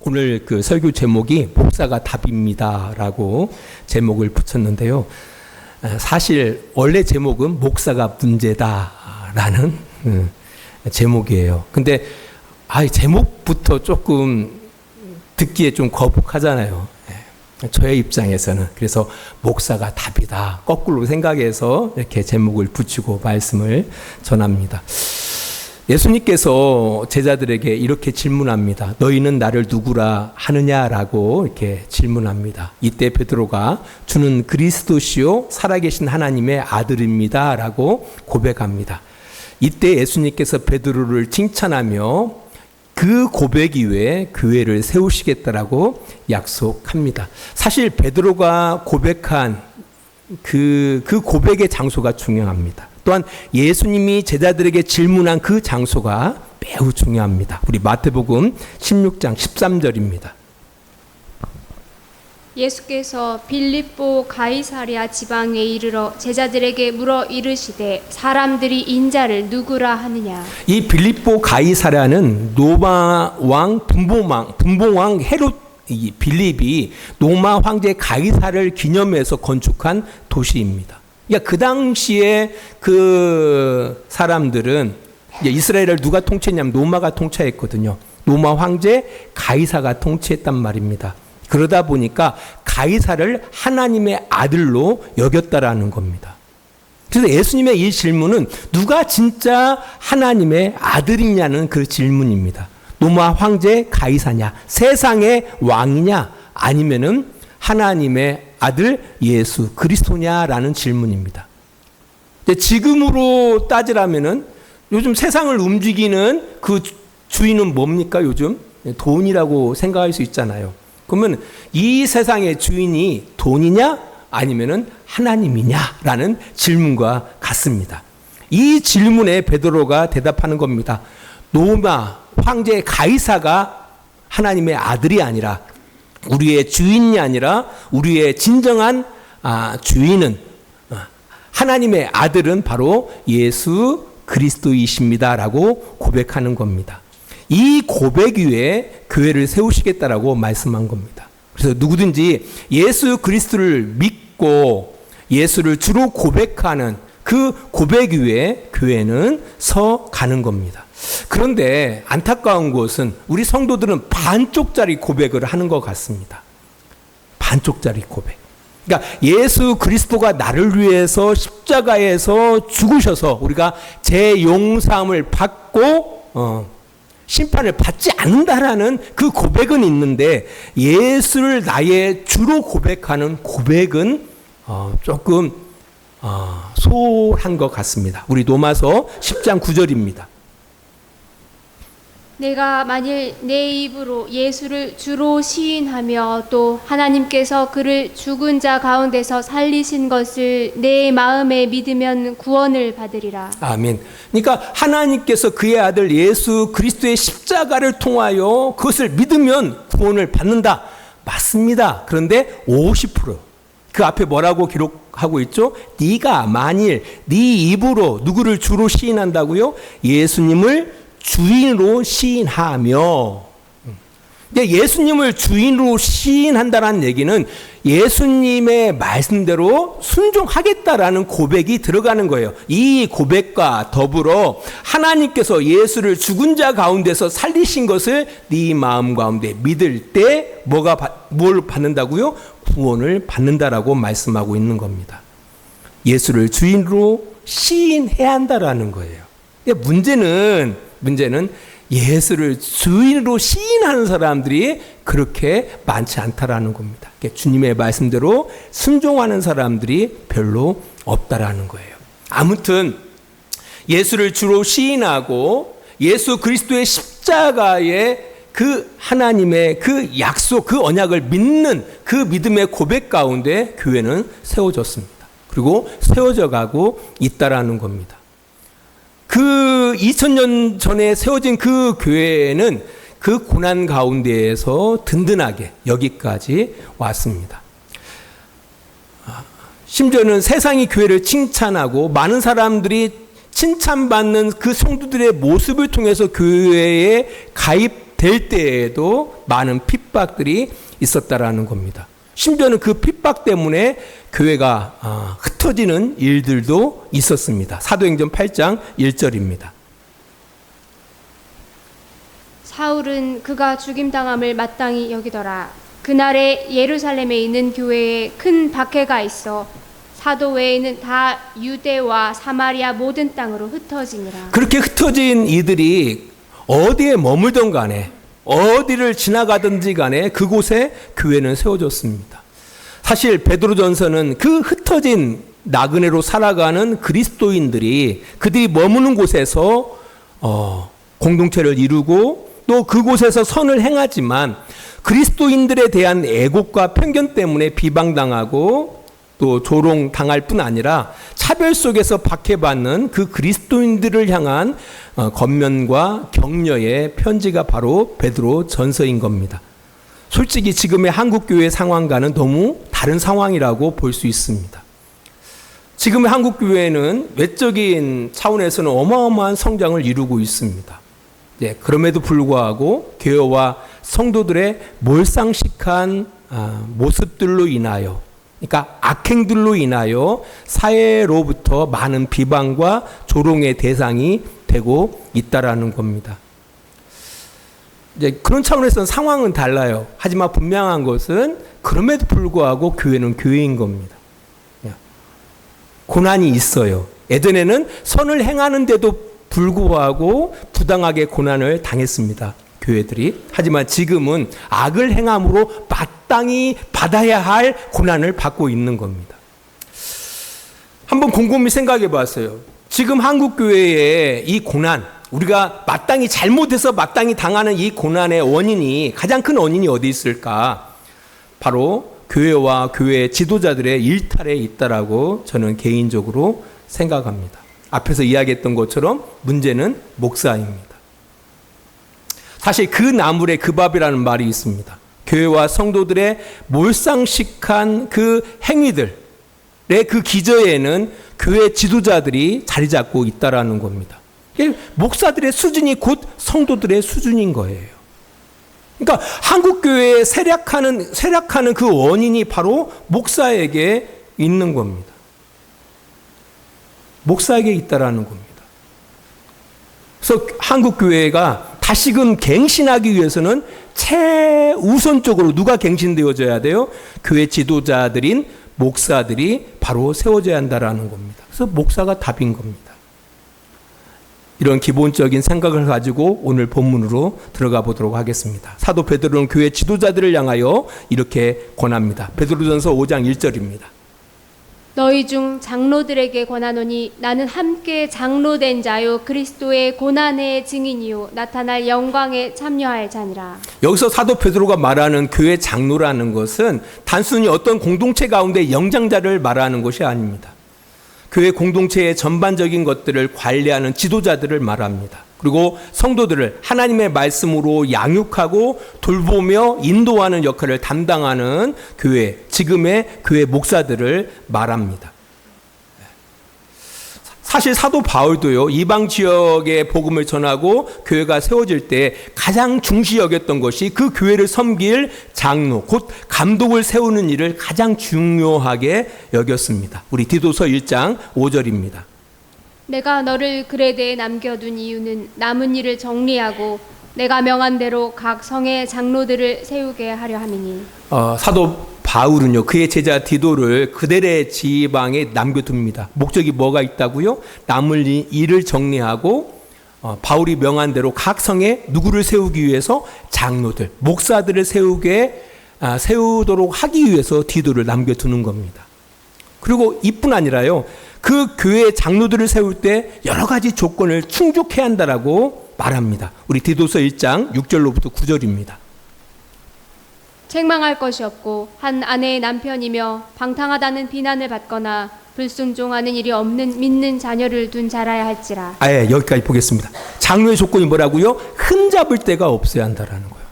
오늘 그 설교 제목이 목사가 답입니다라고 제목을 붙였는데요. 사실 원래 제목은 목사가 문제다라는 제목이에요. 근데 제목부터 조금 듣기에 좀 거북하잖아요. 저의 입장에서는. 그래서 목사가 답이다. 거꾸로 생각해서 이렇게 제목을 붙이고 말씀을 전합니다. 예수님께서 제자들에게 이렇게 질문합니다. 너희는 나를 누구라 하느냐라고 이렇게 질문합니다. 이때 베드로가 주는 그리스도시요 살아계신 하나님의 아들입니다 라고 고백합니다. 이때 예수님께서 베드로를 칭찬하며 그 고백 이후에 교회를 세우시겠다라고 약속합니다. 사실 베드로가 고백한 그 고백의 장소가 중요합니다. 또한 예수님이 제자들에게 질문한 그 장소가 매우 중요합니다. 우리 마태복음 16장 13절입니다. 예수께서 빌립보 가이사랴 지방에 이르러 제자들에게 물어 이르시되 사람들이 인자를 누구라 하느냐. 이 빌립보 가이사랴는 로마 왕 분봉왕 헤롯 이 빌립이 로마 황제 가이사를 기념해서 건축한 도시입니다. 그러니까 그 당시에 그 사람들은 이스라엘을 누가 통치했냐면 로마가 통치했거든요. 로마 황제 가이사가 통치했단 말입니다. 그러다 보니까 가이사를 하나님의 아들로 여겼다라는 겁니다. 그래서 예수님의 이 질문은 누가 진짜 하나님의 아들이냐는 그 질문입니다. 로마 황제 가이사냐, 세상의 왕이냐, 아니면은 하나님의 아들 예수 그리스도냐라는 질문입니다. 지금으로 따지라면은 요즘 세상을 움직이는 그 주인은 뭡니까? 요즘 돈이라고 생각할 수 있잖아요. 그러면 이 세상의 주인이 돈이냐 아니면은 하나님이냐라는 질문과 같습니다. 이 질문에 베드로가 대답하는 겁니다. 로마 황제 가이사가 하나님의 아들이 아니라 우리의 주인이 아니라 우리의 진정한 주인은 하나님의 아들은 바로 예수 그리스도이십니다라고 고백하는 겁니다. 이 고백 위에 교회를 세우시겠다라고 말씀한 겁니다. 그래서 누구든지 예수 그리스도를 믿고 예수를 주로 고백하는 그 고백 위에 교회는 서 가는 겁니다. 그런데 안타까운 것은 우리 성도들은 반쪽짜리 고백을 하는 것 같습니다. 반쪽짜리 고백. 그러니까 예수 그리스도가 나를 위해서 십자가에서 죽으셔서 우리가 재용서함을 받고 심판을 받지 않는다라는 그 고백은 있는데 예수를 나의 주로 고백하는 고백은 조금 소홀한 것 같습니다. 우리 로마서 10장 9절입니다. 내가 만일 내 입으로 예수를 주로 시인하며 또 하나님께서 그를 죽은 자 가운데서 살리신 것을 내 마음에 믿으면 구원을 받으리라. 아멘. 그러니까 하나님께서 그의 아들 예수 그리스도의 십자가를 통하여 그것을 믿으면 구원을 받는다. 맞습니다. 그런데 50%. 그 앞에 뭐라고 기록하고 있죠? 네가 만일 네 입으로 누구를 주로 시인한다고요? 예수님을 주인으로 시인하며. 예수님을 주인으로 시인한다는 얘기는 예수님의 말씀대로 순종하겠다라는 고백이 들어가는 거예요. 이 고백과 더불어 하나님께서 예수를 죽은 자 가운데서 살리신 것을 네 마음 가운데 믿을 때 뭘 받는다고요? 구원을 받는다라고 말씀하고 있는 겁니다. 예수를 주인으로 시인해야 한다라는 거예요. 문제는 예수를 주인으로 시인하는 사람들이 그렇게 많지 않다라는 겁니다. 주님의 말씀대로 순종하는 사람들이 별로 없다라는 거예요. 아무튼 예수를 주로 시인하고 예수 그리스도의 십자가의 그 하나님의 그 약속, 그 언약을 믿는 그 믿음의 고백 가운데 교회는 세워졌습니다. 그리고 세워져 가고 있다라는 겁니다. 그 2000년 전에 세워진 그 교회는 그 고난 가운데에서 든든하게 여기까지 왔습니다. 심지어는 세상이 교회를 칭찬하고 많은 사람들이 칭찬받는 그 성도들의 모습을 통해서 교회에 가입 될 때에도 많은 핍박들이 있었다라는 겁니다. 심지어는 그 핍박 때문에 교회가 흩어지는 일들도 있었습니다. 사도행전 8장 1절입니다. 사울은 그가 죽임당함을 마땅히 여기더라. 그날에 예루살렘에 있는 교회에 큰 박해가 있어 사도 외에는 다 유대와 사마리아 모든 땅으로 흩어지니라. 그렇게 흩어진 이들이 어디에 머물던 간에 어디를 지나가든지 간에 그곳에 교회는 세워졌습니다. 사실 베드로전서는 그 흩어진 나그네로 살아가는 그리스도인들이 그들이 머무는 곳에서 공동체를 이루고 또 그곳에서 선을 행하지만 그리스도인들에 대한 애곡과 편견 때문에 비방당하고 또 조롱당할 뿐 아니라 차별 속에서 박해받는 그 그리스도인들을 향한 권면과 격려의 편지가 바로 베드로 전서인 겁니다. 솔직히 지금의 한국교회 상황과는 너무 다른 상황이라고 볼 수 있습니다. 지금의 한국교회는 외적인 차원에서는 어마어마한 성장을 이루고 있습니다. 네, 그럼에도 불구하고 교회와 성도들의 몰상식한 모습들로 인하여, 그러니까 악행들로 인하여 사회로부터 많은 비방과 조롱의 대상이 되고 있다라는 겁니다. 이제 그런 차원에서는 상황은 달라요. 하지만 분명한 것은 그럼에도 불구하고 교회는 교회인 겁니다. 고난이 있어요. 예전에는 선을 행하는데도 불구하고 부당하게 고난을 당했습니다. 교회들이. 하지만 지금은 악을 행함으로 마땅히 받아야 할 고난을 받고 있는 겁니다. 한번 곰곰이 생각해 봤어요. 지금 한국교회의 이 고난, 우리가 마땅히 잘못해서 마땅히 당하는 이 고난의 원인이, 가장 큰 원인이 어디 있을까? 바로 교회와 교회 지도자들의 일탈에 있다라고 저는 개인적으로 생각합니다. 앞에서 이야기했던 것처럼 문제는 목사입니다. 사실 그 나물에 그 밥이라는 말이 있습니다. 교회와 성도들의 몰상식한 그 행위들의 그 기저에는 교회 지도자들이 자리 잡고 있다라는 겁니다. 목사들의 수준이 곧 성도들의 수준인 거예요. 그러니까 한국교회에 쇠락하는 그 원인이 바로 목사에게 있는 겁니다. 목사에게 있다라는 겁니다. 그래서 한국교회가 다시금 갱신하기 위해서는 최우선적으로 누가 갱신되어져야 돼요? 교회 지도자들인 목사들이 바로 세워져야 한다라는 겁니다. 그래서 목사가 답인 겁니다. 이런 기본적인 생각을 가지고 오늘 본문으로 들어가 보도록 하겠습니다. 사도 베드로는 교회 지도자들을 향하여 이렇게 권합니다. 베드로전서 5장 1절입니다. 너희 중 장로들에게 권하노니 나는 함께 장로된 자요 그리스도의 고난의 증인이요 나타날 영광에 참여할 자니라. 여기서 사도 베드로가 말하는 교회 장로라는 것은 단순히 어떤 공동체 가운데 영장자를 말하는 것이 아닙니다. 교회 공동체의 전반적인 것들을 관리하는 지도자들을 말합니다. 그리고 성도들을 하나님의 말씀으로 양육하고 돌보며 인도하는 역할을 담당하는 교회, 지금의 교회 목사들을 말합니다. 사실 사도 바울도요, 이방 지역에 복음을 전하고 교회가 세워질 때 가장 중시 여겼던 것이 그 교회를 섬길 장로, 곧 감독을 세우는 일을 가장 중요하게 여겼습니다. 우리 디도서 1장 5절입니다. 내가 너를 그레데에 남겨둔 이유는 남은 일을 정리하고 내가 명한 대로 각 성의 장로들을 세우게 하려 함이니. 사도 바울은요, 그의 제자 디도를 그들의 지방에 남겨둡니다. 목적이 뭐가 있다고요? 남을 일을 정리하고 바울이 명한 대로 각 성에 누구를 세우기 위해서? 장로들, 목사들을 세우도록 하기 위해서 디도를 남겨두는 겁니다. 그리고 이뿐 아니라요, 그 교회 장로들을 세울 때 여러 가지 조건을 충족해야 한다라고 말합니다. 우리 디도서 1장 6절로부터 9절입니다. 책망할 것이 없고 한 아내의 남편이며 방탕하다는 비난을 받거나 불순종하는 일이 없는 믿는 자녀를 둔 자라야 할지라. 여기까지 보겠습니다. 장로의 조건이 뭐라고요? 흠잡을 데가 없어야 한다라는 거예요.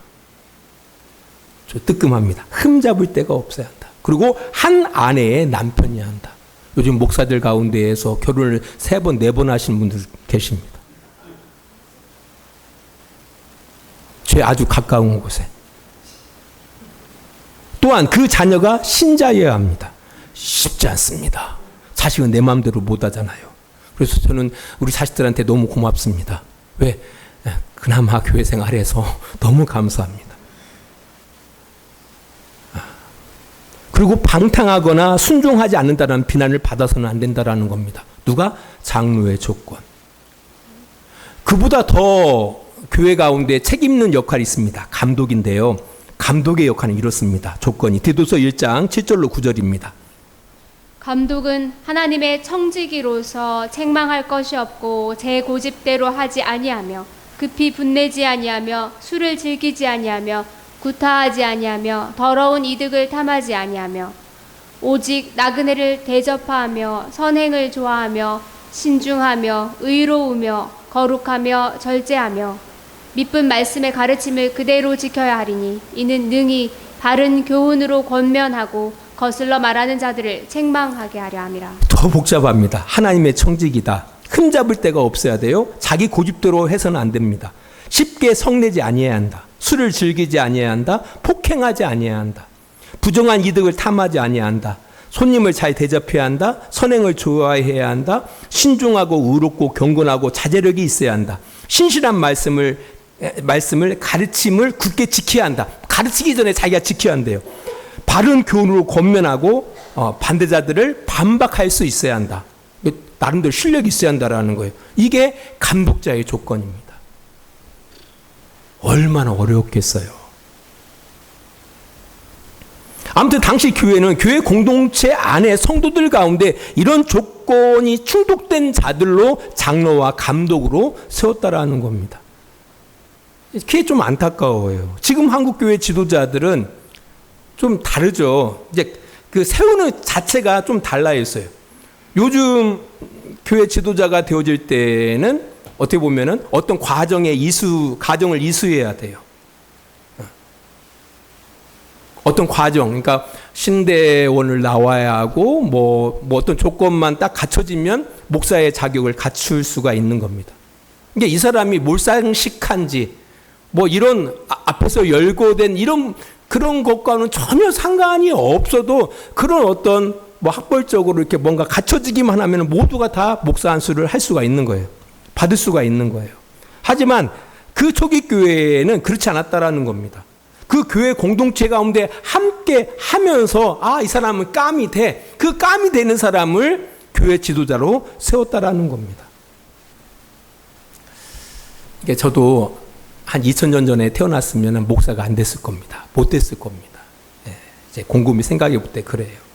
저 뜨끔합니다. 흠잡을 데가 없어야 한다. 그리고 한 아내의 남편이어야 한다. 요즘 목사들 가운데에서 결혼을 3번, 4번 하시는 분들 계십니다. 죄 아주 가까운 곳에. 또한 그 자녀가 신자여야 합니다. 쉽지 않습니다. 자식은 내 마음대로 못 하잖아요. 그래서 저는 우리 자식들한테 너무 고맙습니다. 왜? 그나마 교회 생활해서 너무 감사합니다. 그리고 방탕하거나 순종하지 않는다는 비난을 받아서는 안 된다는 겁니다. 누가? 장로의 조건. 그보다 더 교회 가운데 책 있는 역할이 있습니다. 감독인데요. 감독의 역할은 이렇습니다. 조건이 디도서 1장 7절로 9절입니다. 감독은 하나님의 청지기로서 책망할 것이 없고 제 고집대로 하지 아니하며 급히 분내지 아니하며 술을 즐기지 아니하며 구타하지 아니하며 더러운 이득을 탐하지 아니하며 오직 나그네를 대접하며 선행을 좋아하며 신중하며 의로우며 거룩하며 절제하며 미쁜 말씀의 가르침을 그대로 지켜야 하리니 이는 능히 바른 교훈으로 권면하고 거슬러 말하는 자들을 책망하게 하려 함이라. 더 복잡합니다. 하나님의 청직이다. 흠잡을 데가 없어야 돼요. 자기 고집대로 해서는 안 됩니다. 쉽게 성내지 아니해야 한다. 술을 즐기지 아니해야 한다. 폭행하지 아니해야 한다. 부정한 이득을 탐하지 아니해야 한다. 손님을 잘 대접해야 한다. 선행을 좋아해야 한다. 신중하고 의롭고 경건하고 자제력이 있어야 한다. 신실한 말씀을 가르침을 굳게 지켜야 한다. 가르치기 전에 자기가 지켜야 한대요. 바른 교훈으로 권면하고 반대자들을 반박할 수 있어야 한다. 나름대로 실력이 있어야 한다라는 거예요. 이게 감독자의 조건입니다. 얼마나 어려웠겠어요. 아무튼 당시 교회는 교회 공동체 안에 성도들 가운데 이런 조건이 충족된 자들로 장로와 감독으로 세웠다라는 겁니다. 그게 좀 안타까워요. 지금 한국 교회 지도자들은 좀 다르죠. 이제 그 세우는 자체가 좀 달라 있어요. 요즘 교회 지도자가 되어질 때는 어떻게 보면은 어떤 과정을 이수해야 돼요. 어떤 과정, 그러니까 신대원을 나와야 하고 뭐 어떤 조건만 딱 갖춰지면 목사의 자격을 갖출 수가 있는 겁니다. 그러니까 이 사람이 몰상식한지 뭐 이런 앞에서 열거된 이런 그런 것과는 전혀 상관이 없어도 그런 어떤 뭐 학벌적으로 이렇게 뭔가 갖춰지기만 하면 모두가 다 목사 안수를 할 수가 있는 거예요. 받을 수가 있는 거예요. 하지만 그 초기 교회에는 그렇지 않았다라는 겁니다. 그 교회 공동체 가운데 함께 하면서 이 사람은 감이 돼. 그 감이 되는 사람을 교회 지도자로 세웠다라는 겁니다. 이게 저도 한 2000년 전에 태어났으면 목사가 안 됐을 겁니다. 못 됐을 겁니다. 이제 곰곰이 생각해 볼 때 그래요.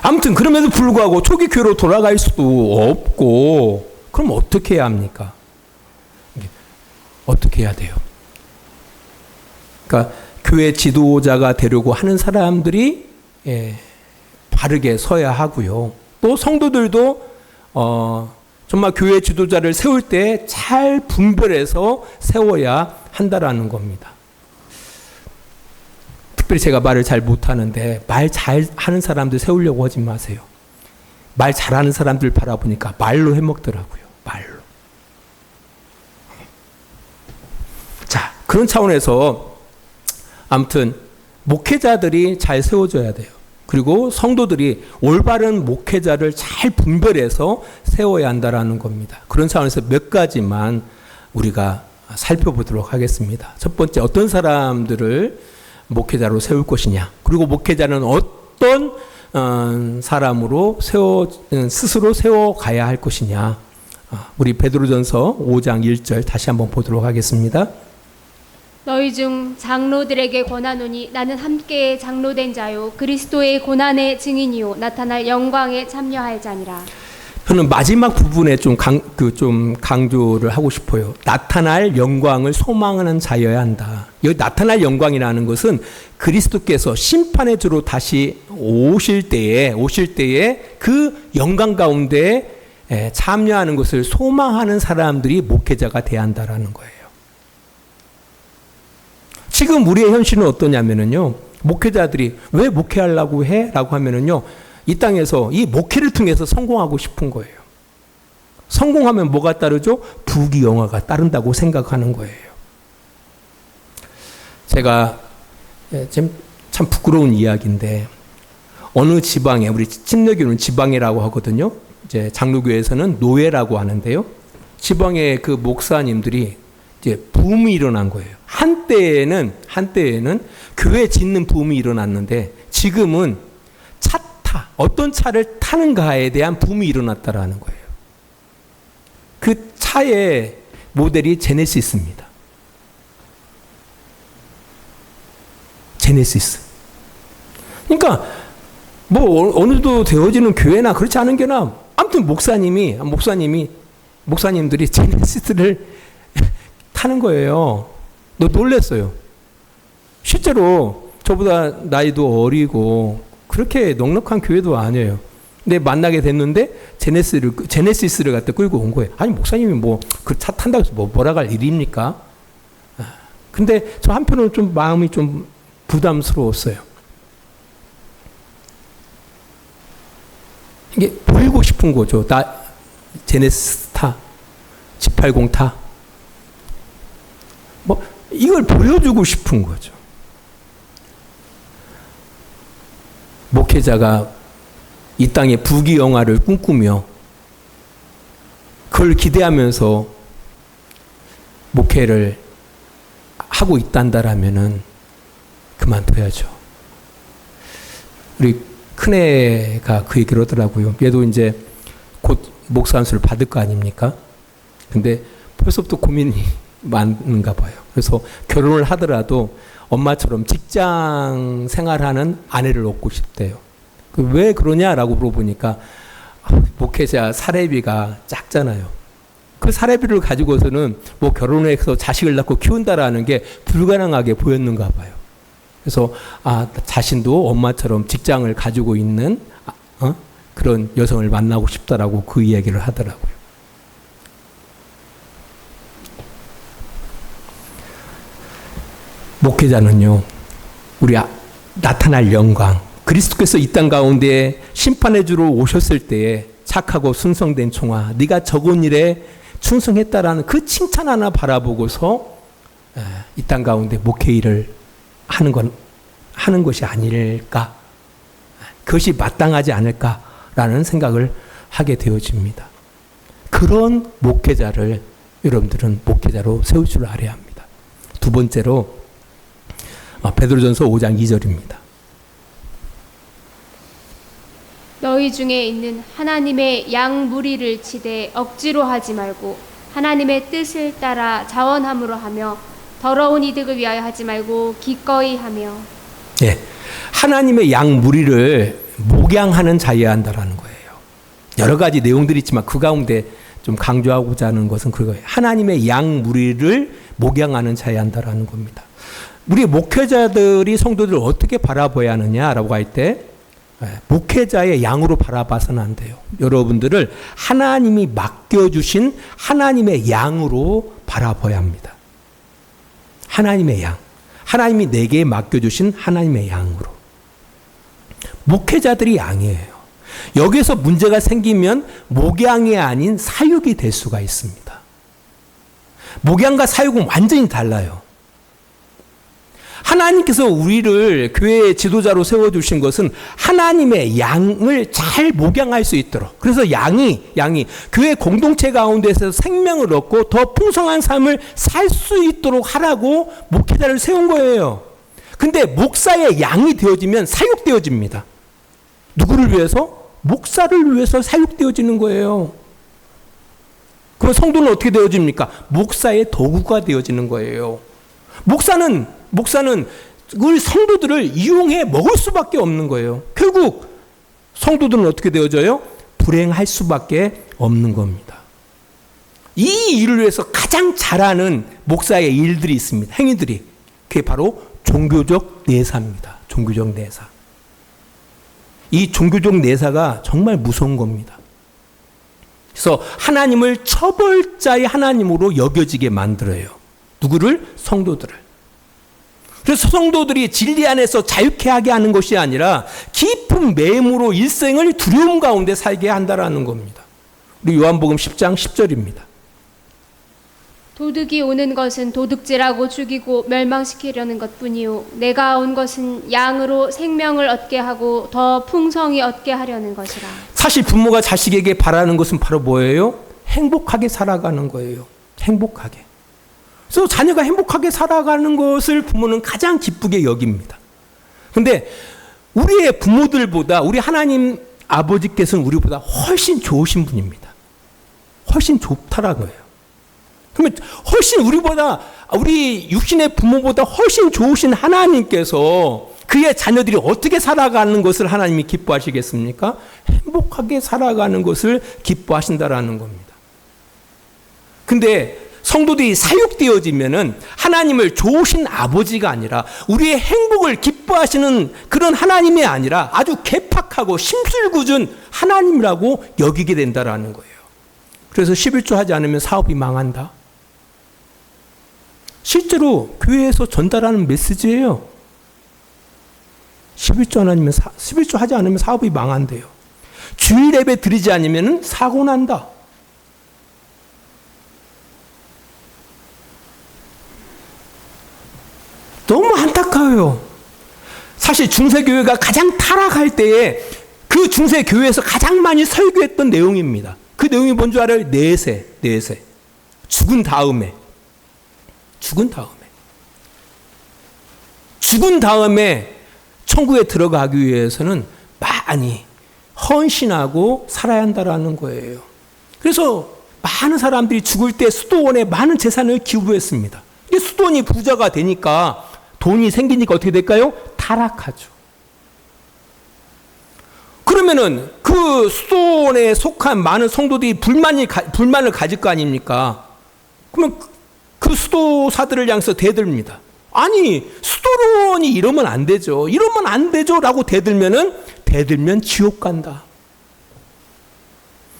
아무튼 그럼에도 불구하고 초기 교회로 돌아갈 수도 없고 그럼 어떻게 해야 합니까? 어떻게 해야 돼요? 그러니까 교회 지도자가 되려고 하는 사람들이 바르게 서야 하고요. 또 성도들도 정말 교회 지도자를 세울 때 잘 분별해서 세워야 한다라는 겁니다. 특별히 제가 말을 잘 못하는데 말 잘하는 사람들 세우려고 하지 마세요. 말 잘하는 사람들 바라보니까 말로 해먹더라고요. 말로. 자, 그런 차원에서 아무튼 목회자들이 잘 세워져야 돼요. 그리고 성도들이 올바른 목회자를 잘 분별해서 세워야 한다라는 겁니다. 그런 차원에서 몇 가지만 우리가 살펴보도록 하겠습니다. 첫 번째, 어떤 사람들을 목회자로 세울 것이냐. 그리고 목회자는 어떤 사람으로 스스로 세워가야 할 것이냐. 우리 베드로전서 5장 1절 다시 한번 보도록 하겠습니다. 너희 중 장로들에게 권하노니 나는 함께 장로된 자요 그리스도의 고난의 증인이요 나타날 영광에 참여할 자니라. 저는 마지막 부분에 좀 강조를 하고 싶어요. 나타날 영광을 소망하는 자여야 한다. 여기 나타날 영광이라는 것은 그리스도께서 심판의 주로 다시 오실 때에 그 영광 가운데 참여하는 것을 소망하는 사람들이 목회자가 돼야 한다라는 거예요. 지금 우리의 현실은 어떠냐면요. 목회자들이 왜 목회하려고 해? 라고 하면은요. 이 땅에서 이 목회를 통해서 성공하고 싶은 거예요. 성공하면 뭐가 따르죠? 부귀영화가 따른다고 생각하는 거예요. 제가 지금 참 부끄러운 이야기인데 어느 지방에, 우리 침례교는 지방이라고 하거든요. 이제 장로교에서는 노예라고 하는데요. 지방의 그 목사님들이 이제 붐이 일어난 거예요. 한때에는 교회 짓는 붐이 일어났는데 지금은 어떤 차를 타는가에 대한 붐이 일어났다라는 거예요. 그 차의 모델이 제네시스입니다. 제네시스. 그러니까 뭐 어느 정도 되어지는 교회나 그렇지 않은 교회나 아무튼 목사님들이 제네시스를 타는 거예요. 너 놀랬어요. 실제로 저보다 나이도 어리고 그렇게 넉넉한 교회도 아니에요. 근데 만나게 됐는데 제네시스를 갖다 끌고 온 거예요. 아니 목사님이 뭐 그 차 탄다고 해서 뭐라 갈 일입니까? 근데 저 한편으로는 좀 마음이 좀 부담스러웠어요. 이게 보이고 싶은 거죠. 나 제네시스 타, G80 타. 뭐 이걸 보여주고 싶은 거죠. 목회자가 이 땅의 부귀영화를 꿈꾸며 그걸 기대하면서 목회를 하고 있단다라면은 그만둬야죠. 우리 큰애가 그 얘기를 하더라고요. 얘도 이제 곧 목사 안수를 받을 거 아닙니까? 근데 벌써부터 고민이 많은가 봐요. 그래서 결혼을 하더라도 엄마처럼 직장 생활하는 아내를 얻고 싶대요. 왜 그러냐라고 물어보니까 목회자 사례비가 작잖아요. 그 사례비를 가지고서는 뭐 결혼해서 자식을 낳고 키운다라는 게 불가능하게 보였는가 봐요. 그래서 자신도 엄마처럼 직장을 가지고 있는 그런 여성을 만나고 싶다라고 그 이야기를 하더라고요. 목회자는요, 우리 나타날 영광, 그리스도께서 이 땅 가운데 심판의 주로 오셨을 때에 착하고 순성된 종아, 네가 적은 일에 충성했다라는 그 칭찬 하나 바라보고서 이 땅 가운데 목회 일을 하는 것이 아닐까, 그것이 마땅하지 않을까라는 생각을 하게 되어집니다. 그런 목회자를 여러분들은 목회자로 세울 줄 알아야 합니다. 두 번째로 베드로전서 5장 2절입니다. 너희 중에 있는 하나님의 양 무리를 치되 억지로 하지 말고 하나님의 뜻을 따라 자원함으로 하며 더러운 이득을 위하여 하지 말고 기꺼이 하며. 예, 하나님의 양 무리를 목양하는 자여야 한다라는 거예요. 여러 가지 내용들이 있지만 그 가운데 좀 강조하고자 하는 것은 그거예요. 하나님의 양 무리를 목양하는 자여야 한다라는 겁니다. 우리 목회자들이 성도들을 어떻게 바라봐야 하느냐라고 할 때 목회자의 양으로 바라봐서는 안 돼요. 여러분들을 하나님이 맡겨주신 하나님의 양으로 바라봐야 합니다. 하나님의 양. 하나님이 내게 맡겨주신 하나님의 양으로. 목회자들이 양이에요. 여기서 문제가 생기면 목양이 아닌 사육이 될 수가 있습니다. 목양과 사육은 완전히 달라요. 하나님께서 우리를 교회의 지도자로 세워주신 것은 하나님의 양을 잘 목양할 수 있도록, 그래서 양이 교회 공동체 가운데서 생명을 얻고 더 풍성한 삶을 살 수 있도록 하라고 목회자를 세운 거예요. 근데 목사의 양이 되어지면 사육되어집니다. 누구를 위해서? 목사를 위해서 사육되어지는 거예요. 그럼 성도는 어떻게 되어집니까? 목사의 도구가 되어지는 거예요. 목사는 그 성도들을 이용해 먹을 수밖에 없는 거예요. 결국 성도들은 어떻게 되어져요? 불행할 수밖에 없는 겁니다. 이 일을 위해서 가장 잘하는 목사의 일들이 있습니다. 행위들이. 그게 바로 종교적 내사입니다. 종교적 내사. 이 종교적 내사가 정말 무서운 겁니다. 그래서 하나님을 처벌자의 하나님으로 여겨지게 만들어요. 누구를? 성도들을. 그래서 성도들이 진리 안에서 자유케 하게 하는 것이 아니라 깊은 매임으로 일생을 두려움 가운데 살게 한다라는 겁니다. 우리 요한복음 10장 10절입니다. 도둑이 오는 것은 도둑질하고 죽이고 멸망시키려는 것뿐이요 내가 온 것은 양으로 생명을 얻게 하고 더 풍성히 얻게 하려는 것이라. 사실 부모가 자식에게 바라는 것은 바로 뭐예요? 행복하게 살아가는 거예요. 행복하게. 그래서 자녀가 행복하게 살아가는 것을 부모는 가장 기쁘게 여깁니다. 그런데 우리의 부모들보다 우리 하나님 아버지께서는 우리보다 훨씬 좋으신 분입니다. 훨씬 좋다라는 거예요. 그러면 훨씬 우리 육신의 부모보다 훨씬 좋으신 하나님께서 그의 자녀들이 어떻게 살아가는 것을 하나님이 기뻐하시겠습니까? 행복하게 살아가는 것을 기뻐하신다라는 겁니다. 근데 성도들이 사육되어지면은 하나님을 좋으신 아버지가 아니라 우리의 행복을 기뻐하시는 그런 하나님이 아니라 아주 괴팍하고 심술궂은 하나님이라고 여기게 된다라는 거예요. 그래서 11조 하지 않으면 사업이 망한다. 실제로 교회에서 전달하는 메시지예요. 11조 하지 않으면 사업이 망한대요. 주일 예배 드리지 않으면 사고 난다. 너무 안타까워요. 사실 중세교회가 가장 타락할 때에 그 중세교회에서 가장 많이 설교했던 내용입니다. 그 내용이 뭔지 알아요? 내세. 죽은 다음에 천국에 들어가기 위해서는 많이 헌신하고 살아야 한다라는 거예요. 그래서 많은 사람들이 죽을 때 수도원에 많은 재산을 기부했습니다. 이게 수도원이 부자가 되니까 돈이 생기니까 어떻게 될까요? 타락하죠. 그러면은 그 수도원에 속한 많은 성도들이 불만을 가질 거 아닙니까? 그러면 그 수도사들을 향해서 대들입니다. 아니, 수도원이 이러면 안 되죠. 이러면 안 되죠. 라고 대들면 지옥 간다.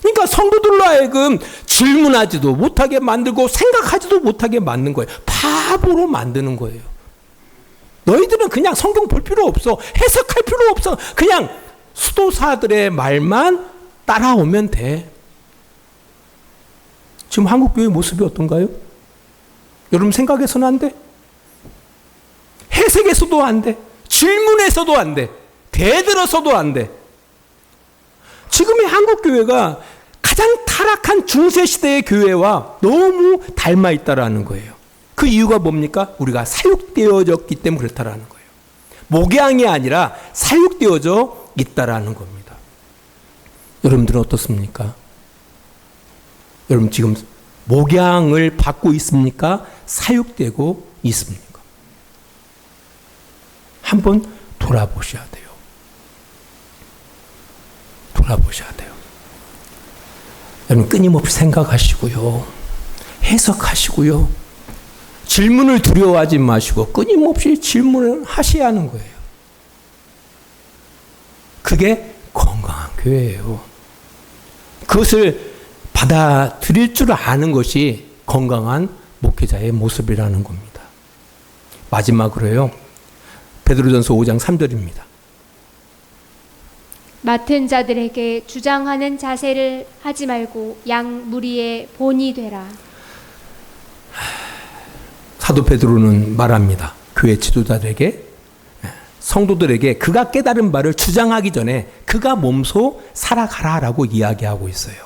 그러니까 성도들로 하여금 질문하지도 못하게 만들고 생각하지도 못하게 만든 거예요. 바보로 만드는 거예요. 너희들은 그냥 성경 볼 필요 없어. 해석할 필요 없어. 그냥 수도사들의 말만 따라오면 돼. 지금 한국교회 모습이 어떤가요? 여러분 생각해서는 안 돼. 해석에서도 안 돼. 질문에서도 안 돼. 대들어서도 안 돼. 지금의 한국교회가 가장 타락한 중세시대의 교회와 너무 닮아 있다라는 거예요. 그 이유가 뭡니까? 우리가 사육되어졌기 때문에 그렇다라는 거예요. 목양이 아니라 사육되어져 있다라는 겁니다. 여러분들은 어떻습니까? 여러분 지금 목양을 받고 있습니까? 사육되고 있습니까? 한번 돌아보셔야 돼요. 여러분 끊임없이 생각하시고요. 해석하시고요. 질문을 두려워하지 마시고 끊임없이 질문을 하셔야 하는 거예요. 그게 건강한 교회예요. 그것을 받아들일 줄 아는 것이 건강한 목회자의 모습이라는 겁니다. 마지막으로요. 베드로전서 5장 3절입니다. 맡은 자들에게 주장하는 자세를 하지 말고 양 무리의 본이 되라. 사도 베드로는 말합니다. 교회 지도자들에게, 성도들에게 그가 깨달은 바를 주장하기 전에 그가 몸소 살아가라라고 이야기하고 있어요.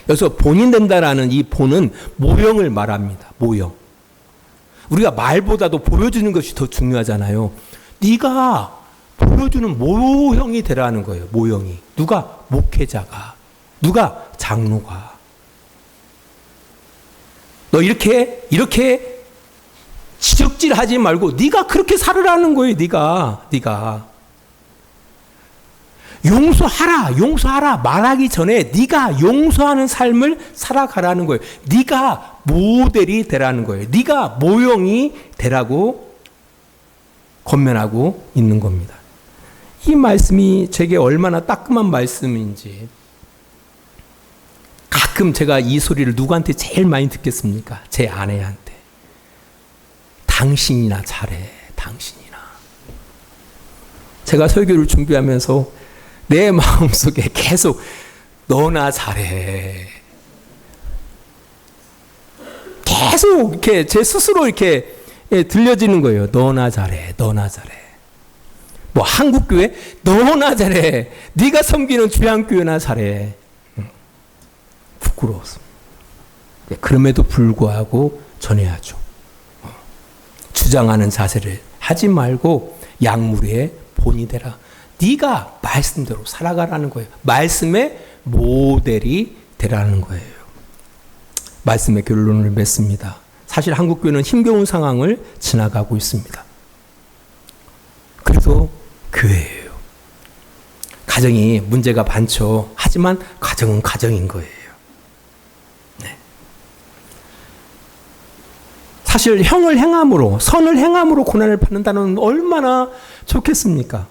여기서 본인 된다라는 이 본은 모형을 말합니다. 모형. 우리가 말보다도 보여주는 것이 더 중요하잖아요. 네가 보여주는 모형이 되라는 거예요. 모형이. 누가? 목회자가. 누가? 장로가. 너 이렇게 지적질하지 말고 네가 그렇게 살으라는 거예요. 네가 용서하라 말하기 전에 네가 용서하는 삶을 살아가라는 거예요. 네가 모델이 되라는 거예요. 네가 모형이 되라고 권면하고 있는 겁니다. 이 말씀이 제게 얼마나 따끔한 말씀인지. 가끔 제가 이 소리를 누구한테 제일 많이 듣겠습니까? 제 아내한테. 당신이나 잘해. 당신이나. 제가 설교를 준비하면서 내 마음속에 계속 너나 잘해. 계속 이렇게 제 스스로 이렇게 들려지는 거예요. 너나 잘해, 너나 잘해. 뭐 한국교회 너나 잘해. 네가 섬기는 주양교회나 잘해. 부끄러워서. 그럼에도 불구하고 전해야죠. 주장하는 자세를 하지 말고 약물의 본이 되라. 네가 말씀대로 살아가라는 거예요. 말씀의 모델이 되라는 거예요. 말씀의 결론을 맺습니다. 사실 한국교회는 힘겨운 상황을 지나가고 있습니다. 그래도 교회예요. 가정이 문제가 많죠. 하지만 가정은 가정인 거예요. 네. 사실 형을 행함으로, 선을 행함으로 고난을 받는다는 얼마나 좋겠습니까?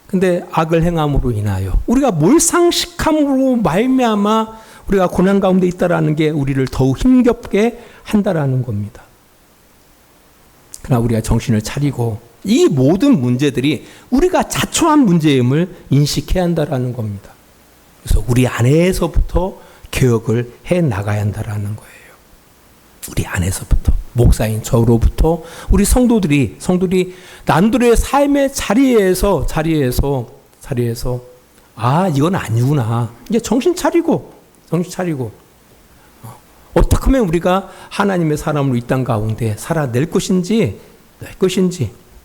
근데 악을 행함으로 인하여 우리가 몰상식함으로 말미암아 우리가 고난 가운데 있다라는 게 우리를 더욱 힘겹게 한다라는 겁니다. 그러나 우리가 정신을 차리고 이 모든 문제들이 우리가 자초한 문제임을 인식해야 한다라는 겁니다. 그래서 우리 안에서부터 개혁을 해 나가야 한다라는 거예요. 우리 안에서부터. 목사인 저로부터 우리 성도들이 난들의 삶의 자리에서 아, 이건 아니구나. 이제 정신 차리고 어떻게 하면 우리가 하나님의 사람으로 이 땅 가운데 살아낼 것인지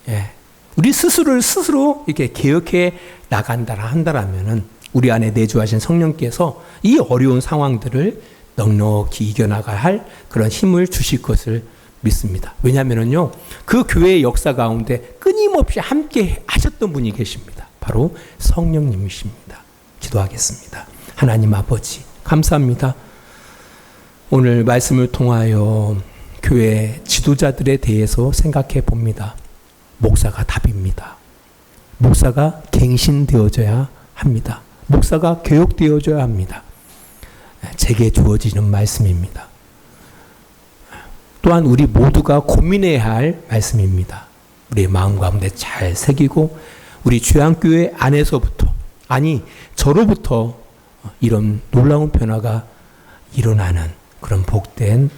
예. 우리 스스로를 스스로 이렇게 개혁해 한다라면은 우리 안에 내주하신 성령께서 이 어려운 상황들을 넉넉히 이겨나가야 할 그런 힘을 주실 것을 믿습니다. 왜냐하면요, 그 교회의 역사 가운데 끊임없이 함께 하셨던 분이 계십니다. 바로 성령님이십니다. 기도하겠습니다. 하나님 아버지, 감사합니다. 오늘 말씀을 통하여 교회 지도자들에 대해서 생각해 봅니다. 목사가 답입니다. 목사가 갱신되어져야 합니다. 목사가 교육되어져야 합니다. 제게 주어지는 말씀입니다. 또한 우리 모두가 고민해야 할 말씀입니다. 우리의 마음 가운데 잘 새기고 우리 주양교회 안에서부터, 아니 저로부터 이런 놀라운 변화가 일어나는 그런 복된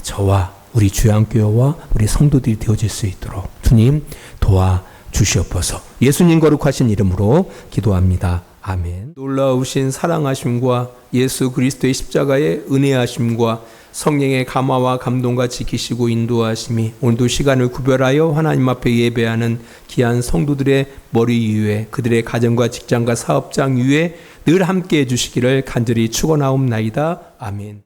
저와 우리 주양교회와 우리 성도들이 되어질 수 있도록 주님 도와주시옵소서. 예수님 거룩하신 이름으로 기도합니다. 아멘. 놀라우신 사랑하심과 예수 그리스도의 십자가의 은혜하심과 성령의 감화와 감동과 지키시고 인도하심이 오늘도 시간을 구별하여 하나님 앞에 예배하는 귀한 성도들의 머리 위에, 그들의 가정과 직장과 사업장 위에 늘 함께해 주시기를 간절히 축원하옵나이다. 아멘.